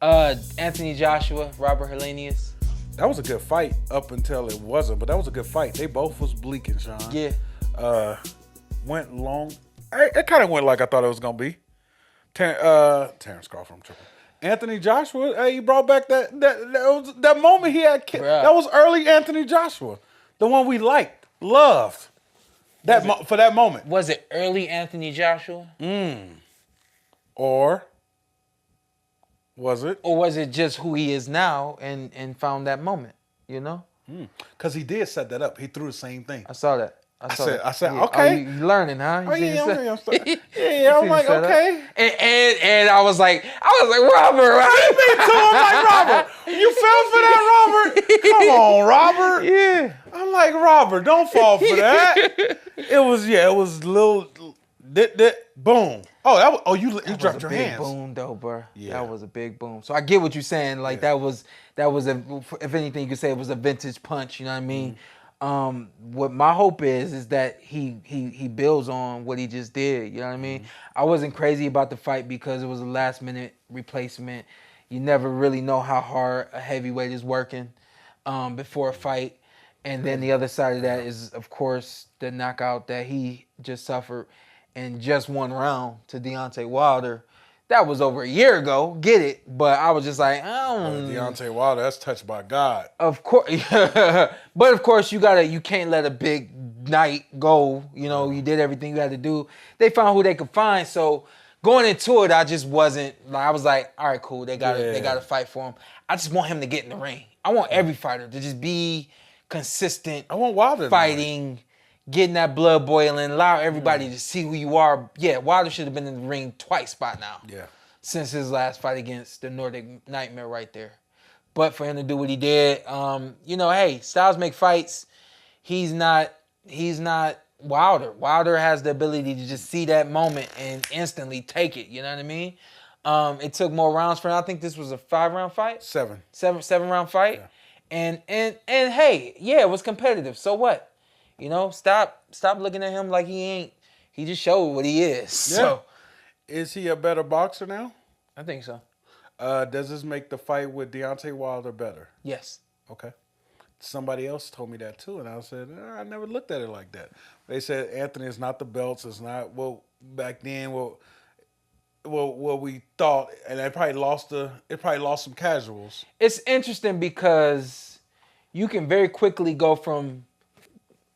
Anthony Joshua, Robert Helenius. That was a good fight up until it wasn't, but that was a good fight. They both was bleaking, Shawn. Yeah. Went long. It kind of went like I thought it was gonna be. Terrence Crawford, I'm tripping. Anthony Joshua, hey, he brought back that moment he had. That was early Anthony Joshua, the one we liked, loved. For that moment. Was it early Anthony Joshua? Or was it? Or was it just who he is now and found that moment, you know? Because he did set that up. He threw the same thing. I saw that. I said, yeah. Okay. Oh, you learning, huh? I'm like, okay. And I was like, Robert, right? Me too. I'm like, Robert, you fell for that, Robert? Come on, Robert. Yeah. I'm like, Robert, don't fall for that. It was little, boom. You dropped your hands. Big boom, though, bro. Yeah. That was a big boom. So I get what you're saying. Like that was if anything, you could say it was a vintage punch. You know what I mean? What my hope is that he builds on what he just did. You know what I mean? I wasn't crazy about the fight because it was a last minute replacement. You never really know how hard a heavyweight is working before a fight. And then the other side of that is, of course, the knockout that he just suffered in just one round to Deontay Wilder. That was over a year ago. Get it? But I was just like, Deontay Wilder, that's touched by God. Of course, but of course you can't let a big night go. You know, you did everything you had to do. They found who they could find. So going into it, I just wasn't like, I was like, all right, cool. They got to fight for him. I just want him to get in the ring. I want every fighter to just be consistent. I want Wilder fighting, getting that blood boiling, allow everybody to see who you are. Yeah, Wilder should have been in the ring twice by now. Yeah. Since his last fight against the Nordic Nightmare right there. But for him to do what he did, hey, styles make fights. He's not Wilder. Wilder has the ability to just see that moment and instantly take it. You know what I mean? It took more rounds for him. I think this was a 5-round fight. 7-round fight. Yeah. And hey, yeah, it was competitive. So what? You know, stop looking at him like he ain't. He just showed what he is. Yeah. So, is he a better boxer now? I think so. Does this make the fight with Deontay Wilder better? Yes. Okay. Somebody else told me that too, and I said, I never looked at it like that. They said, Anthony, it's not the belts. It's not, back then, what we thought, and it probably lost some casuals. It's interesting because you can very quickly go from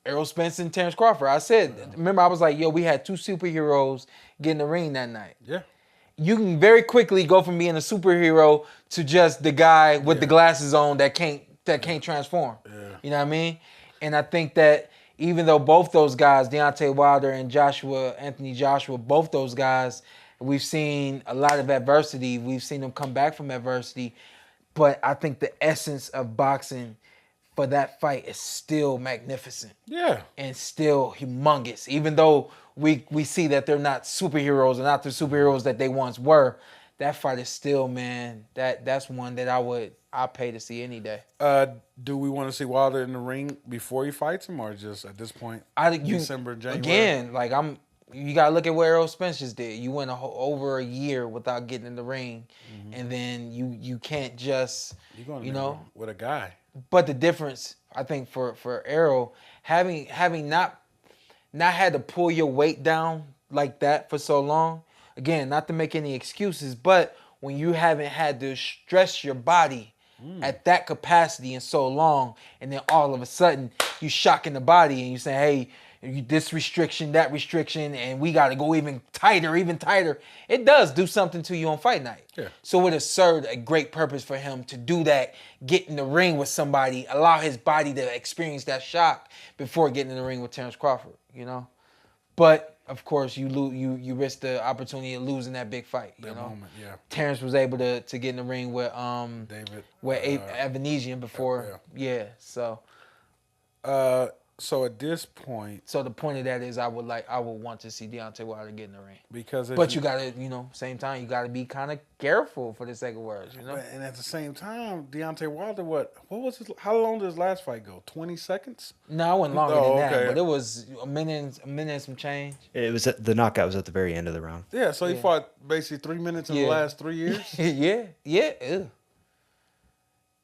Errol Spence and Terrence Crawford. I said, remember, I was like, we had two superheroes get in the ring that night. Yeah. You can very quickly go from being a superhero to just the guy with the glasses on that can't transform. Yeah. You know what I mean? And I think that even though both those guys, Deontay Wilder and Anthony Joshua, both those guys, we've seen a lot of adversity. We've seen them come back from adversity. But I think the essence of boxing for that fight is still magnificent. Yeah. And still humongous. Even though we see that they're not superheroes and not the superheroes that they once were, that fight is still, man, that's one that I'll pay to see any day. Do we want to see Wilder in the ring before he fights him, or just at this point, December, January? Again, like you gotta look at what Errol Spence just did. You went over a year without getting in the ring, and then you can't just with a guy. But the difference, I think, for Errol, having not had to pull your weight down like that for so long, again, not to make any excuses, but when you haven't had to stress your body at that capacity in so long, and then all of a sudden you shocking the body and you say, hey, this restriction, that restriction, and we got to go even tighter. It does do something to you on fight night. Yeah. So it has served a great purpose for him to do that, get in the ring with somebody, allow his body to experience that shock before getting in the ring with Terrence Crawford, you know? But, of course, you risk the opportunity of losing that big fight, you know? Moment, yeah. Terrence was able to get in the ring with David. Evanesian before. Yeah. So... So at this point, So the point of that is, I would want to see Deontay Wilder get in the ring. because But you gotta, same time, you gotta be kind of careful for the sake of words, And at the same time, Deontay Wilder, what was his? How long did his last fight go? 20 seconds? No, it went longer than that, okay. but it was a minute and some change. It was the knockout was at the very end of the round. Yeah, so he fought basically 3 minutes in the last 3 years. yeah. Ew.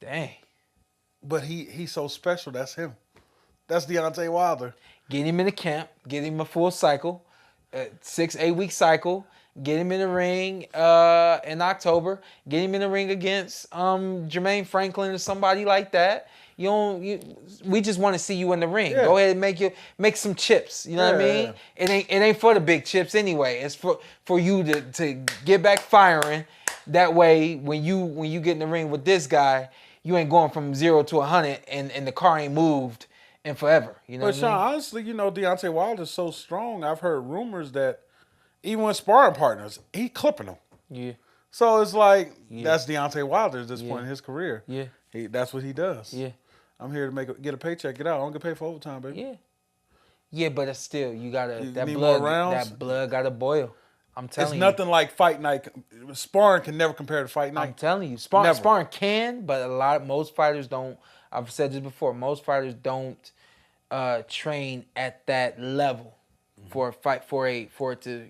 Dang. But he's so special. That's him. That's Deontay Wilder. Get him in the camp. Get him a full cycle, 6-8 week cycle. Get him in the ring in October. Get him in the ring against Jermaine Franklin or somebody like that. We just want to see you in the ring. Yeah. Go ahead and make some chips. You know what I mean? Yeah. It ain't for the big chips anyway. It's for you to get back firing. That way, when you get in the ring with this guy, you ain't going from 0 to 100 and the car ain't moved in forever. You know But what Shawn, I mean? honestly, Deontay Wilder's so strong. I've heard rumors that even with sparring partners, he clipping them. Yeah. So it's like that's Deontay Wilder at this point in his career. Yeah. That's what he does. Yeah. I'm here to get a paycheck. Get out. I don't get paid for overtime, baby. Yeah. Yeah, but it's still, you gotta, You that need blood, more rounds? that blood gotta boil. I'm telling It's you. nothing like fight night. Sparring can never compare to fight night. I'm telling you. Never. Sparring can, but most fighters don't. I've said this before. Most fighters don't train at that level for a fight, for it to,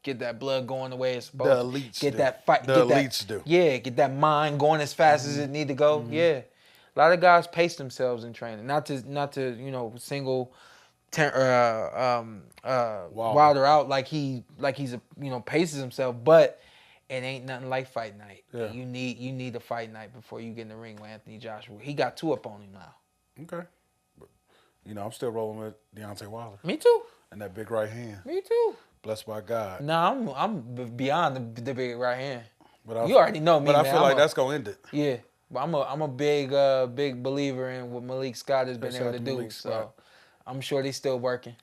get that blood going the way it's supposed The to. elites Get do. that fight. The elites do. Yeah, get that mind going as fast as it need to go. Yeah. A lot of guys pace themselves in training. Not to single Wilder out like he's paces himself, but it ain't nothing like fight night. Yeah. You need a fight night before you get in the ring with Anthony Joshua. He got 2 up on him now. Okay. But, I'm still rolling with Deontay Wilder. Me too. And that big right hand. Me too. Blessed by God. Nah, I'm beyond the big right hand. But You already know me, But I man. feel like that's going to end it. Yeah. But I'm a big believer in what Malik Scott has been Shout able out to to do. Malik So Scott. I'm sure they're still working.